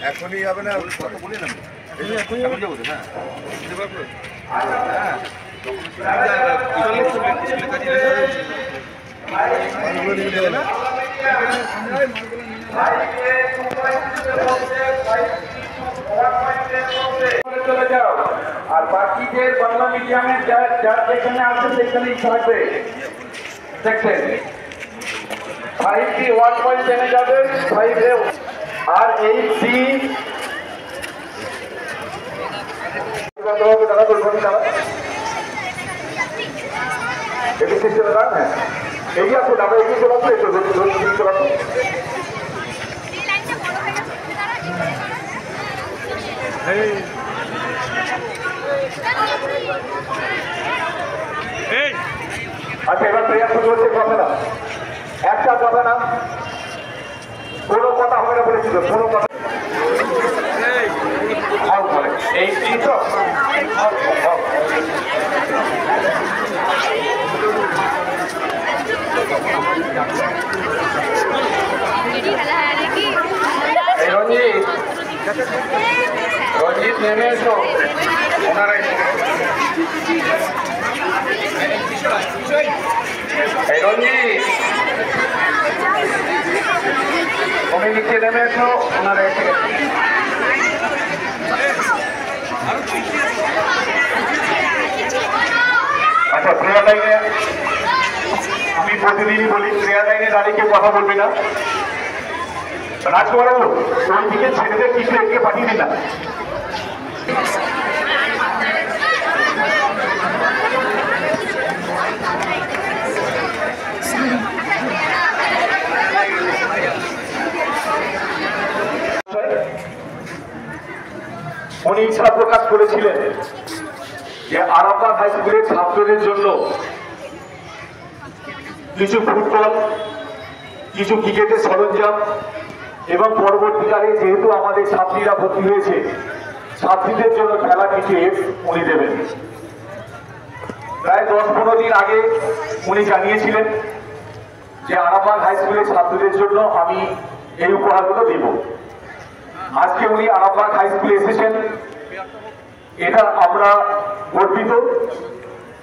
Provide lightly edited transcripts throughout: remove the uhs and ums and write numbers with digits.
এখনই হবে না বলে না এখনই যাবো হ্যাঁ চলে যাও আর বাকি যে বাংলা মিডিয়ামের যার যেখানে আছে সেখানেই থাকবে দেখছেন 5D 1.10 যাবে 5A আর 8D এগিয়ে আসুন আমরা এগিয়ে চলে আসবো একটু চলে আসুন আচ্ছা এবার প্রেয়ার শুরু হচ্ছে কথা না একটা কথা না কোনো কথা হবে না বলেছিল কোনো কথা এই তো রঞ্জিত নেমে এসো ওনারা রঞ্জিত তুমি নিচে নেমে এসো ওনারা এসে আচ্ছা প্রেয়ার লাইনে আমি প্রতিদিনই বলি প্রেয়ার লাইনে দাঁড়িয়ে কেউ কথা বলবে না রাজকুমার বাবু ওই দিকে ছেলেদের কিছু এগিয়ে পাঠিয়ে দিন না উনি ইচ্ছা প্রকাশ করেছিলেন যে আরামবাগ হাই স্কুলের ছাত্রদের জন্য কিছু ফুটবল কিছু ক্রিকেটের সরঞ্জাম এবং পরবর্তীকালে যেহেতু আমাদের ছাত্রীরা ভর্তি হয়েছে ছাত্রীদের জন্য খেলা কিছু উনি দেবেন প্রায় 10-15 দিন আগে উনি জানিয়েছিলেন যে আরামবাগ হাই স্কুলের ছাত্রদের জন্য আমি এই উপহারগুলো দেব আজকে উনি আরামবাগ হাই স্কুলে এসেছেন এটা আমরা গর্বিত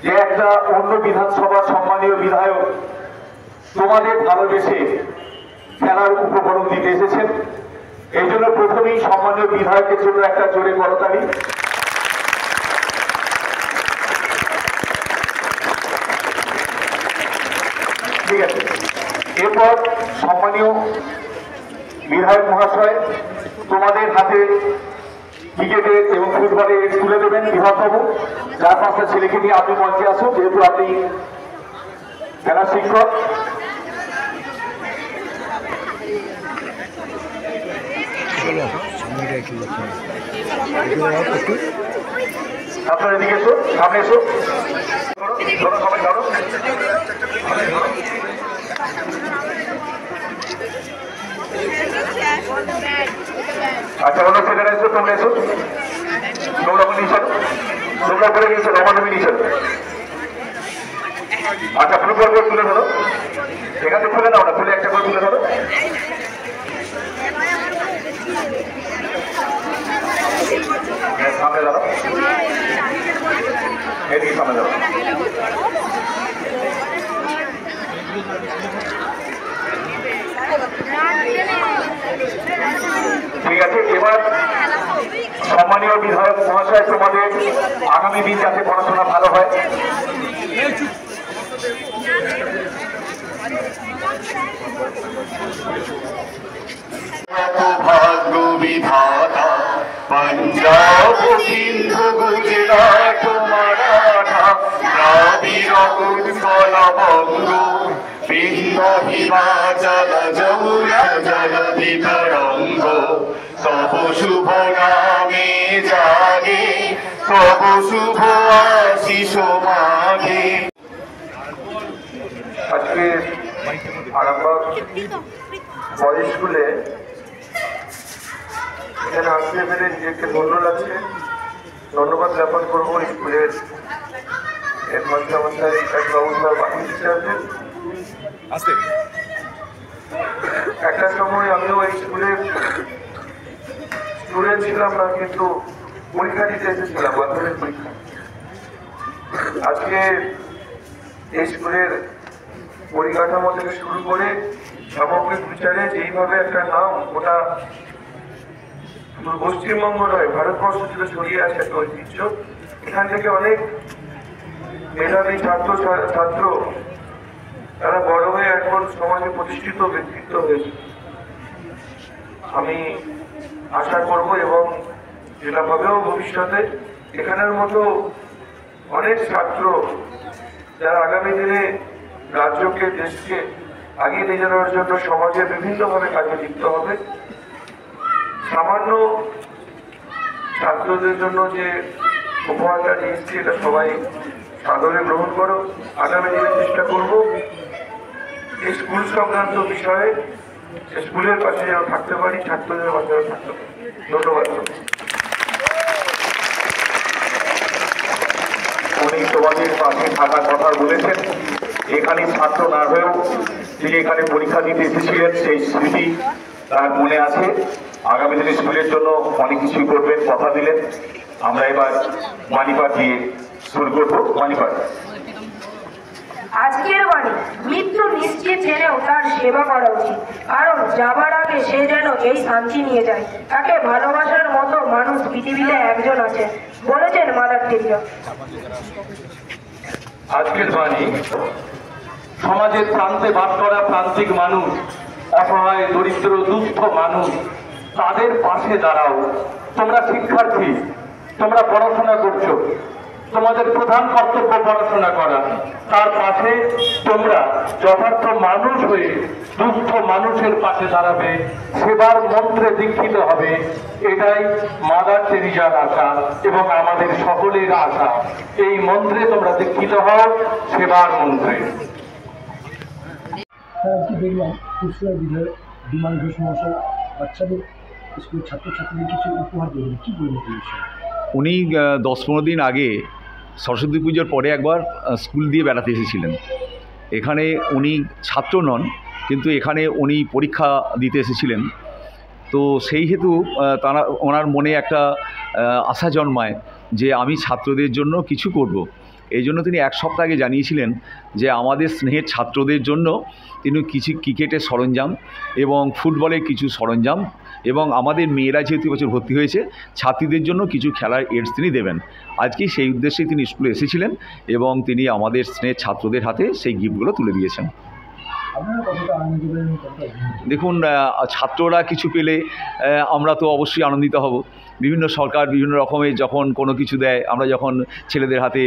যে একটা অন্য বিধানসভার সম্মানীয় বিধায়ক তোমাদের ভালোবেসে খেলার উপকরণ দিতে এসেছেন এই জন্য প্রথমেই সম্মানীয় বিধায়কের জন্য একটা জোরে করতালি ঠিক আছে এরপর সম্মানীয় বিধায়ক মহাশয় তোমাদের হাতে ক্রিকেটের এবং ফুটবলের তুলে দেবেন বিভাগবাবু যার পাঁচটা ছেলেকে নিয়ে আপনি মঞ্চে আসুন যেহেতু আপনি খেলার শিক্ষক আপনার এদিকে এসো সামনে এসো সবাই ধরো আচ্ছা অন্য ছেলেরা এসো তোমরা এসো তোমরা নিয়েছো তোমরা করে নিয়েছো আমার নামে নিয়েছো আচ্ছা ফুটবল করে তুলে ধরো এখানে খুলে নাও না খুলে একটা করে তুলে ধরো সামনে দাঁড়াও এদিকে সামনে দাঁড়াও ঠিক আছে এবার সম্মানীয় বিধায়ক মহাশয় তোমাদের আগামী দিন যাতে পড়াশোনা ভালো হয় ভাগ্য বিধাতা पंजाब सिंधु गुजरात मराठा द्राविड़ उत्कल बंग विंध्य हिमाचल जमुना जलधि तरंग तब शुभ नामे जागे तब शुभ आशीष मागे আজকে আরামবাগ বয়েজ স্কুলে এখানে আসতে পেরে নিজেকে ধন্য লাগছে ধন্যবাদ জ্ঞাপন করবো স্কুলের হেডমাস্টার মশাই বাবু সহ বাকি টিচারদের একটা সময় আমিও এই স্কুলে স্টুডেন্ট ছিলাম না, কিন্তু পরীক্ষা দিতে এসেছিলাম, মাধ্যমিক পরীক্ষা। আজকে এই স্কুলের পরিকাঠামো থেকে শুরু করে সামগ্রিক বিচারে যেইভাবে একটা নাম ওটা পশ্চিমবঙ্গ নয়, ভারতবর্ষ থেকে ছড়িয়ে আছে একটা ঐতিহ্য। এখান থেকে অনেক মেধাবী ছাত্র তারা বড় হয়ে এখন সমাজে প্রতিষ্ঠিত ব্যক্তিত্ব হয়েছে। আমি আশা করব এবং যেটা ভাবেও ভবিষ্যতে এখানের মতো অনেক ছাত্র যারা আগামী দিনে রাজ্যকে, দেশকে এগিয়ে নিয়ে যাওয়ার জন্য সমাজে বিভিন্নভাবে কাজে লিপ্ত হবে। সামান্য ছাত্রদের জন্য যে উপহারটা দিয়েছি এটা সবাই সাদরে গ্রহণ করো। আগামী দিনে চেষ্টা করব এই স্কুল সংক্রান্ত বিষয়ে স্কুলের পাশে যেন থাকতে পারি, ছাত্রদের পাশে যেন থাকতে পারি। ধন্যবাদ। উনি তোমাদের পাশে থাকার কথা বলেছেন। এখানে ছাত্র না হয়েও তিনি এখানে পরীক্ষা দিতে এসেছিলেন, সেই স্মৃতি তার মনে আছে। আগামী দিনে স্কুলের জন্য অনেক কিছুই করবেন, কথা দিলেন। আমরা এবার মানিপাট দিয়ে শুরু করবো। মানিপাট। আজকের বাণী, মৃত্যু নিশ্চিত জেনেও তার সেবা করা উচিত, কারণ যাবার আগে সে যেন এই শান্তি নিয়ে যায়। তাকে ভালোবাসার মতো মানুষ পৃথিবীতে একজন আছে, বলেছেন মাদার টেরেসা। আজকের বাণী, সমাজের প্রান্তে বাস করা প্রান্তিক মানুষ, অসহায় দরিদ্র দুস্থ মানুষ, তাদের পাশে দাঁড়াও। তোমরা শিক্ষার্থী, তোমরা পড়াশোনা করছো, তোমাদের প্রধান কর্তব্য পড়াশোনা করা। তার পাশে তোমরা যথার্থ মানুষ হয়ে দুস্থ মানুষের পাশে দাঁড়াবে, সেবার মন্ত্রে দীক্ষিত হবে। এটাই মাদার টেরেসার আশা এবং আমাদের সকলের আশা। এই মন্ত্রে তোমরা দীক্ষিত হও, সেবার মন্ত্রে। আজকে দেখলাম কুষ্টিয়ার বিধায়ক বিমান ঘোষ মহাশয় বাচ্চাদের স্কুলের ছাত্রছাত্রীদের কিছু উপহার দেবেন, কী বলবেন? উনি 10-15 দিন আগে সরস্বতী পুজোর পরে একবার স্কুল দিয়ে বেড়াতে এসেছিলেন। এখানে উনি ছাত্র নন, কিন্তু এখানে উনি পরীক্ষা দিতে এসেছিলেন। তো সেই হেতু ওনার মনে একটা আশা জন্মায় যে আমি ছাত্রদের জন্য কিছু করব। এই জন্য তিনি 1 সপ্তাহ আগে জানিয়েছিলেন যে আমাদের স্নেহের ছাত্রদের জন্য তিনি কিছু ক্রিকেটের সরঞ্জাম এবং ফুটবলের কিছু সরঞ্জাম এবং আমাদের মেয়েরা যেহেতু বছর ভর্তি হয়েছে, ছাত্রীদের জন্য কিছু খেলার এডস তিনি দেবেন। আজকে সেই উদ্দেশ্যে তিনি স্কুলে এসেছিলেন এবং তিনি আমাদের স্নেহের ছাত্রদের হাতে সেই গিফটগুলো তুলে দিয়েছেন। দেখুন, ছাত্ররা কিছু পেলে আমরা তো অবশ্যই আনন্দিত হব। বিভিন্ন সরকার বিভিন্ন রকমের যখন কোনো কিছু দেয়, আমরা যখন ছেলেদের হাতে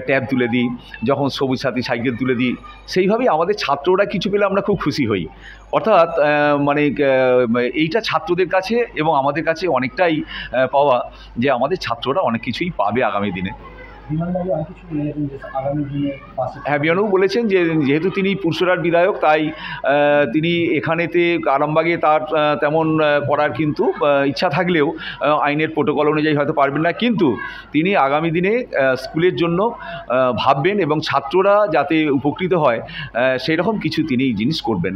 ট্যাব তুলে দিই, যখন সবুজ সাথী সাইকেল তুলে দিই, সেইভাবেই আমাদের ছাত্ররা কিছু পেলে আমরা খুব খুশি হই। অর্থাৎ মানে এইটা ছাত্রদের কাছে এবং আমাদের কাছে অনেকটাই পাওয়া যে আমাদের ছাত্ররা অনেক কিছুই পাবে আগামী দিনে। হ্যাঁ, বিমানবাবু বলেছেন যে যেহেতু তিনি পুরসুরার বিধায়ক, তাই তিনি এখানেতে আরামবাগে তার তেমন করার কিন্তু ইচ্ছা থাকলেও আইনের প্রোটোকল অনুযায়ী হয়তো পারবেন না, কিন্তু তিনি আগামী দিনে স্কুলের জন্য ভাববেন এবং ছাত্ররা যাতে উপকৃত হয় সেই রকম কিছু তিনি জিনিস করবেন।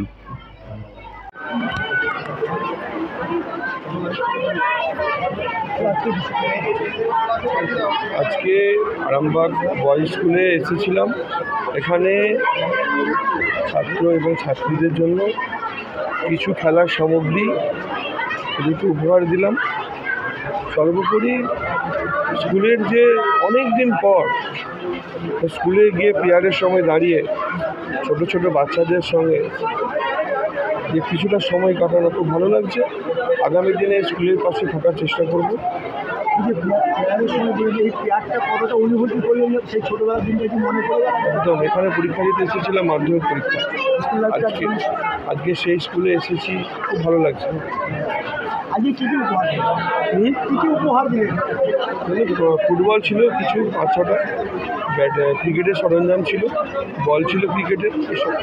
আজকে আরামবাগ বয়েজ স্কুলে এসেছিলাম। এখানে ছাত্র এবং ছাত্রীদের জন্য কিছু খেলার সামগ্রী দুটো উপহার দিলাম। সর্বোপরি স্কুলের যে অনেক দিন পর স্কুলে গিয়ে পিয়ারের সময় দাঁড়িয়ে ছোট ছোট বাচ্চাদের সঙ্গে যে কিছুটা সময় কাটানো খুব ভালো লাগছে। আগামী দিনে স্কুলের পাশে থাকার চেষ্টা করব। একদম, এখানে পরীক্ষা দিতে এসেছিলাম, মাধ্যমিক পরীক্ষা। আজকে সেই স্কুলে এসেছি, খুব ভালো লাগছে। আজকে কী উপহার দিলেন? ফুটবল ছিল কিছু 5-6টা, ক্রিকেটের সরঞ্জাম ছিল, বল ছিল ক্রিকেটের, এসব।